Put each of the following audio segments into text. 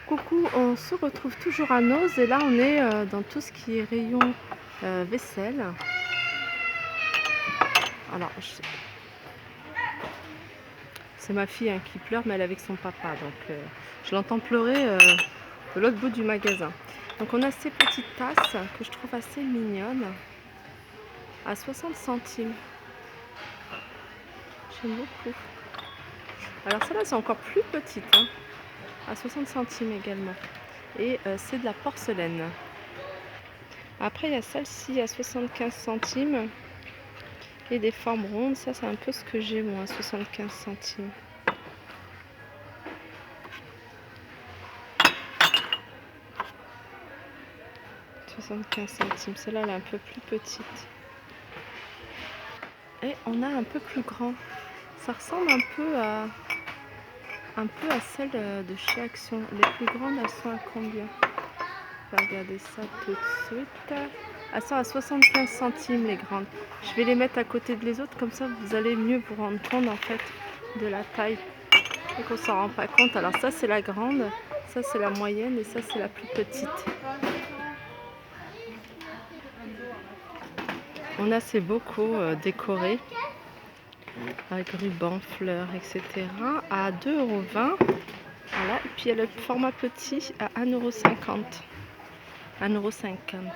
Coucou, on se retrouve toujours à Noz et là on est dans tout ce qui est rayon vaisselle. Alors, c'est ma fille hein, qui pleure, mais elle est avec son papa, donc je l'entends pleurer de l'autre bout du magasin. Donc on a ces petites tasses que je trouve assez mignonnes à 60 centimes. J'aime beaucoup. Alors celle-là c'est encore plus petite, hein, à 60 centimes également. Et c'est de la porcelaine. Après il y a celle-ci à 75 centimes et des formes rondes. Ça c'est un peu ce que j'ai moi, 75 centimes. Celle-là elle est un peu plus petite. Et on a un peu plus grand. Ça ressemble un peu à celle de chez Action. Les plus grandes, elles sont à combien? Je vais regarder ça tout de suite. Elles sont à 75 centimes les grandes. Je vais les mettre à côté de les autres, comme ça vous allez mieux vous rendre compte en fait de la taille. Et qu'on s'en rend pas compte. Alors ça c'est la grande, ça c'est la moyenne et ça c'est la plus petite. On a ces bocaux décorés avec ruban, fleurs, etc. à 2,20 €. Voilà. Et puis il y a le format petit à 1,50 €. 1,50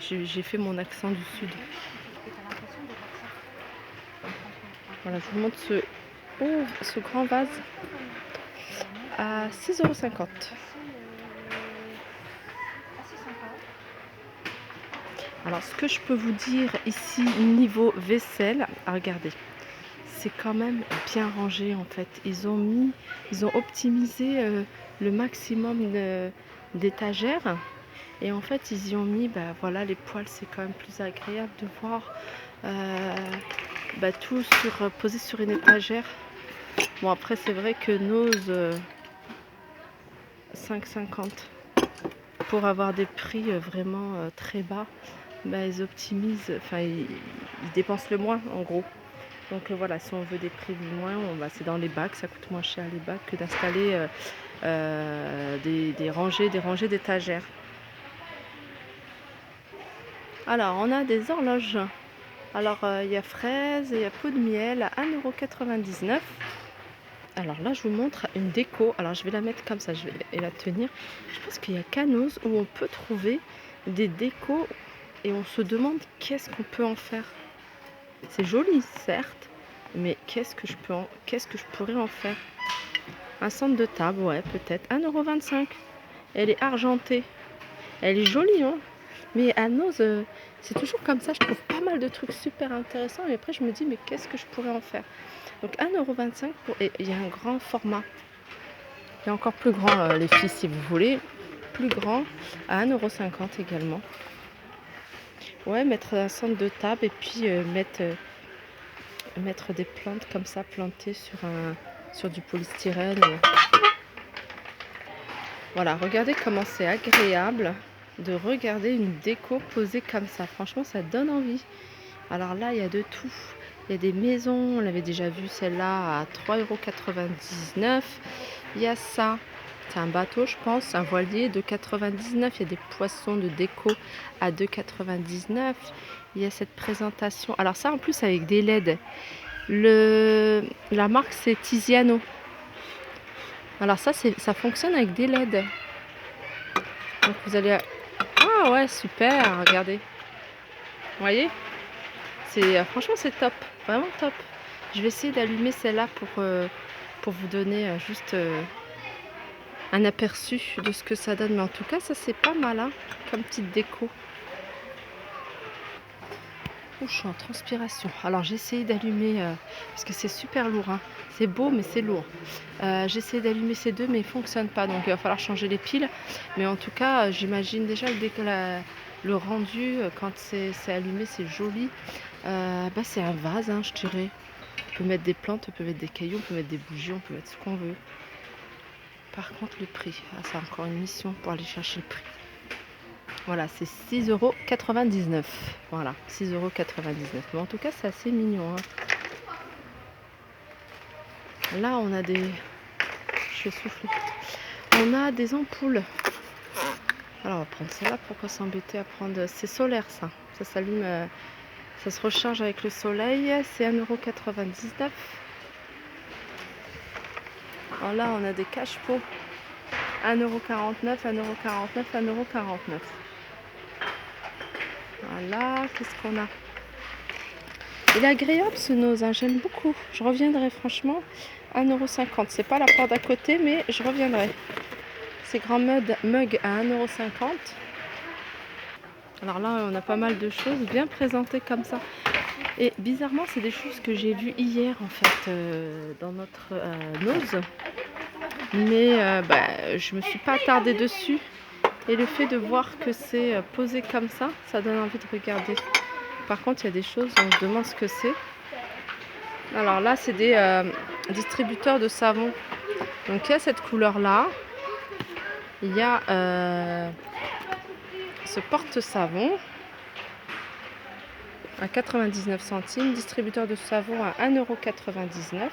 €. J'ai fait mon accent du sud. Voilà, je vous montre ce grand vase à 6,50 €. Alors ce que je peux vous dire ici niveau vaisselle, regardez, c'est quand même bien rangé en fait. Ils ont optimisé le maximum d'étagères et en fait ils y ont mis, voilà, les poêles, c'est quand même plus agréable de voir tout posé sur une étagère. Bon après c'est vrai que Noz 5,50 pour avoir des prix vraiment très bas. Ils optimisent, enfin ils dépensent le moins en gros. Donc voilà, si on veut des prix du moins, c'est dans les bacs, ça coûte moins cher les bacs que d'installer des rangées d'étagères. Alors on a des horloges. Alors il y a fraise et il y a pot de miel à 1,99 €. Alors là je vous montre une déco. Alors je vais la mettre comme ça, je vais la tenir. Je pense qu'il y a qu'à Noz où on peut trouver des décos et on se demande qu'est-ce qu'on peut en faire. C'est joli certes, mais qu'est-ce que je pourrais en faire? Un centre de table, ouais, peut-être 1,25 €. Elle est argentée, elle est jolie, hein, mais à Noz c'est toujours comme ça. Je trouve pas mal de trucs super intéressants et après je me dis mais qu'est-ce que je pourrais en faire? Donc 1,25 € et il y a un grand format. Il y a encore plus grand les filles si vous voulez, plus grand à 1,50 € également. Ouais, mettre un centre de table et puis mettre des plantes comme ça plantées sur du polystyrène. Voilà, regardez comment c'est agréable de regarder une déco posée comme ça. Franchement, ça donne envie. Alors là, il y a de tout. Il y a des maisons, on l'avait déjà vu celle-là à 3,99 €. Il y a ça, c'est un bateau je pense, un voilier de 2,99 €. Il y a des poissons de déco à 2,99 €. Il y a cette présentation. Alors ça en plus avec des LED. La marque c'est Tiziano. Alors ça fonctionne avec des LED. Donc vous allez... Ah ouais, super, regardez. Vous voyez? Franchement c'est top, vraiment top. Je vais essayer d'allumer celle-là pour vous donner juste un aperçu de ce que ça donne. Mais en tout cas ça c'est pas mal hein, comme petite déco. Je suis en transpiration. Alors j'ai essayé d'allumer parce que c'est super lourd hein. C'est beau mais c'est lourd. J'ai essayé d'allumer ces deux mais ils ne fonctionnent pas, donc il va falloir changer les piles. Mais en tout cas j'imagine déjà le rendu quand c'est allumé, c'est joli. C'est un vase hein, je dirais. On peut mettre des plantes, on peut mettre des cailloux, on peut mettre des bougies, on peut mettre ce qu'on veut. Par contre le prix, c'est encore une mission pour aller chercher le prix. Voilà, c'est 6,99 €. Voilà, 6,99 €. Mais en tout cas, c'est assez mignon. Hein. Là, on a des... Je vais souffler. On a des ampoules. Alors on va prendre celle-là, pourquoi s'embêter à prendre... C'est solaire ça. Ça s'allume, ça se recharge avec le soleil. C'est 1,99 €. Alors là on a des cache-pots. 1,49 €, 1,49 €, 1,49 €. Voilà, qu'est-ce qu'on a? Il est agréable ce nose, hein, j'aime beaucoup. Je reviendrai franchement. 1,50 €. C'est pas la porte d'à côté, mais je reviendrai. Ces grands mugs à 1,50 €. Alors là, on a pas mal de choses bien présentées comme ça. Et bizarrement, c'est des choses que j'ai vues hier en fait dans notre nose. Mais je me suis pas attardée dessus. Et le fait de voir que c'est posé comme ça, ça donne envie de regarder. Par contre, il y a des choses, on se demande ce que c'est. Alors là, c'est des distributeurs de savon. Donc il y a cette couleur-là. Il y a ce porte-savon à 99 centimes. Distributeur de savon à 1,99 €.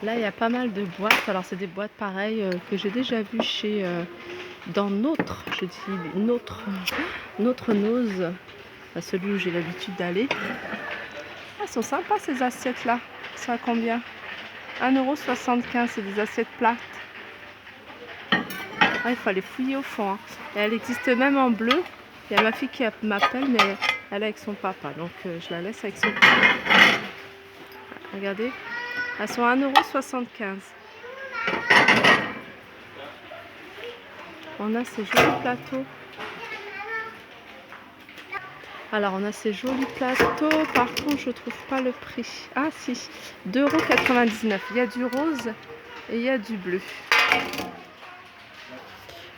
Là, il y a pas mal de boîtes. Alors, c'est des boîtes pareilles que j'ai déjà vues chez... dans notre, je dis notre nose, celui où j'ai l'habitude d'aller. Ah, elles sont sympas ces assiettes là. Ça a combien? 1,75 €, c'est des assiettes plates. Ah, il faut aller fouiller au fond, hein. Et elle existe même en bleu. Il y a ma fille qui m'appelle, mais elle est avec son papa, donc je la laisse avec son papa. Regardez, elles sont à 1,75 €. On a ces jolis plateaux. Alors, on a ces jolis plateaux. Par contre, je trouve pas le prix. Ah, si, 2,99 €. Il y a du rose et il y a du bleu.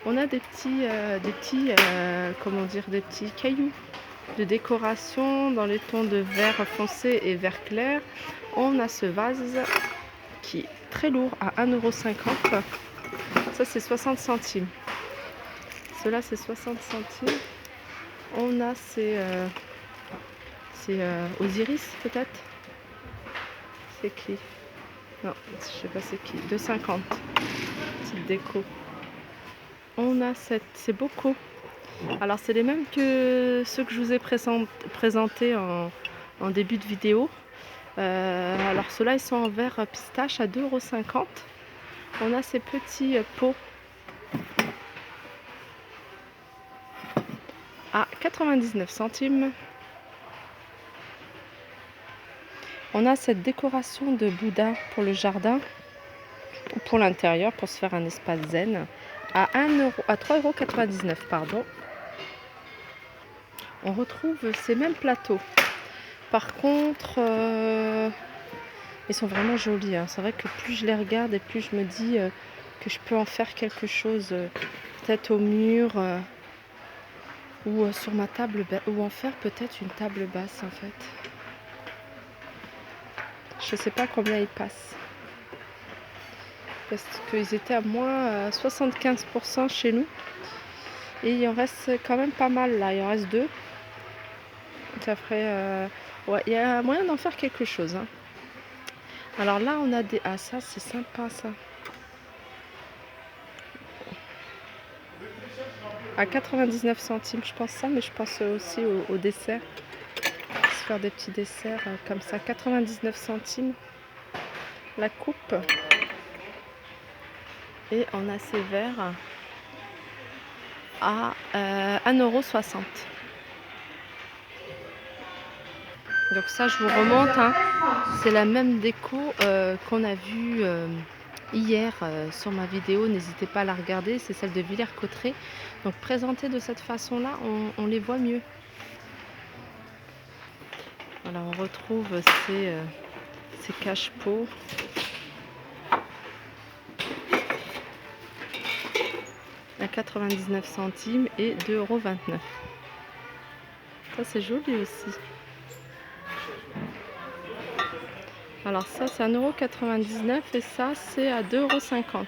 On a des petits comment dire, des petits cailloux de décoration dans les tons de vert foncé et vert clair. On a ce vase qui est très lourd à 1,50 €. Ça, c'est 60 centimes. Cela, c'est 60 centimes. On a ces... c'est Osiris, peut-être? C'est qui? Non, je sais pas c'est qui. 2,50 €. Petite déco. On a ces bocaux. Alors, c'est les mêmes que ceux que je vous ai présentés en début de vidéo. Alors, ceux-là, ils sont en verre pistache à 2,50 €. On a ces petits pots à 99 centimes. On a cette décoration de Bouddha pour le jardin, ou pour l'intérieur, pour se faire un espace zen, à 3,99 €, pardon. On retrouve ces mêmes plateaux. Par contre, ils sont vraiment jolis, hein. C'est vrai que plus je les regarde et plus je me dis que je peux en faire quelque chose, peut-être au mur ou sur ma table, ou en faire peut-être une table basse en fait. Je sais pas combien ils passent. Parce qu'ils étaient à moins 75% chez nous. Et il en reste quand même pas mal là. Il en reste 2. Ça ferait... ouais, il y a moyen d'en faire quelque chose, hein. Alors là, on a des... Ah, ça, c'est sympa, ça. À 99 centimes, je pense ça. Mais je pense aussi au dessert. Se faire des petits desserts comme ça. 99 centimes. La coupe. Et on a ces verres à 1,60 €. Donc ça, je vous remonte, hein. C'est la même déco qu'on a vue hier sur ma vidéo. N'hésitez pas à la regarder. C'est celle de Villers-Cotterêts. Donc présentée de cette façon-là, on les voit mieux. Voilà, on retrouve ces cache-pots. À 99 centimes et 2,29 €. Ça, c'est joli aussi. Alors ça, c'est 1,99 € et ça, c'est à 2,50 €.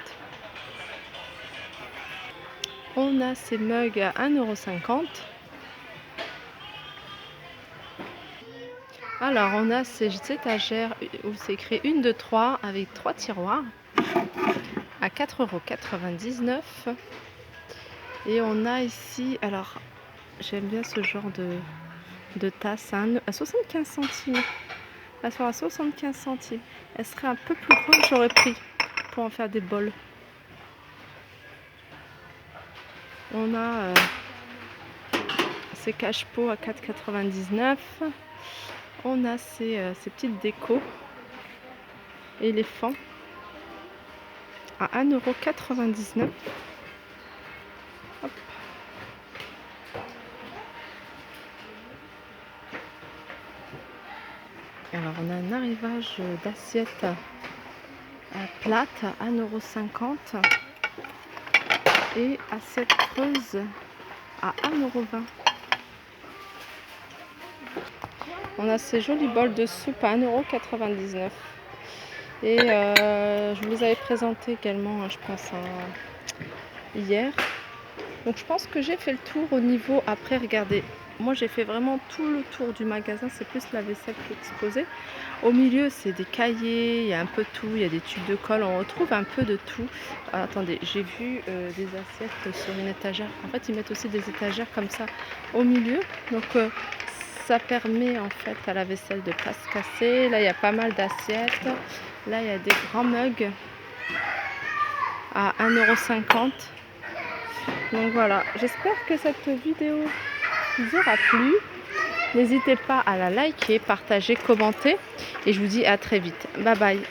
On a ces mugs à 1,50 €. Alors, on a ces étagères où c'est écrit 1, 2, 3 avec 3 tiroirs à 4,99 €. Et on a ici, alors j'aime bien ce genre de tasse à 75 centimes. Elle sera à 75 centimes. Elle serait un peu plus grande, j'aurais pris pour en faire des bols. On a ces cache-pots à 4,99 €. On a ces petites décos éléphants à 1,99 €. Hop. Alors on a un arrivage d'assiettes plates à 1,50 € et assiette creuse à 1,20 €. On a ces jolis bols de soupe à 1,99 €. Et je vous les avais présentés également, je pense, hier. Donc je pense que j'ai fait le tour au niveau. Après, regardez, moi j'ai fait vraiment tout le tour du magasin. C'est plus la vaisselle qui est exposée. Au milieu, c'est des cahiers, il y a un peu de tout. Il y a des tubes de colle, on retrouve un peu de tout. Attendez, j'ai vu des assiettes sur une étagère. En fait, ils mettent aussi des étagères comme ça au milieu. Donc ça permet en fait à la vaisselle de ne pas se casser. Là, il y a pas mal d'assiettes. Là, il y a des grands mugs à 1,50 €. Donc voilà, j'espère que cette vidéo vous aura plu. N'hésitez pas à la liker, partager, commenter. Et je vous dis à très vite. Bye bye.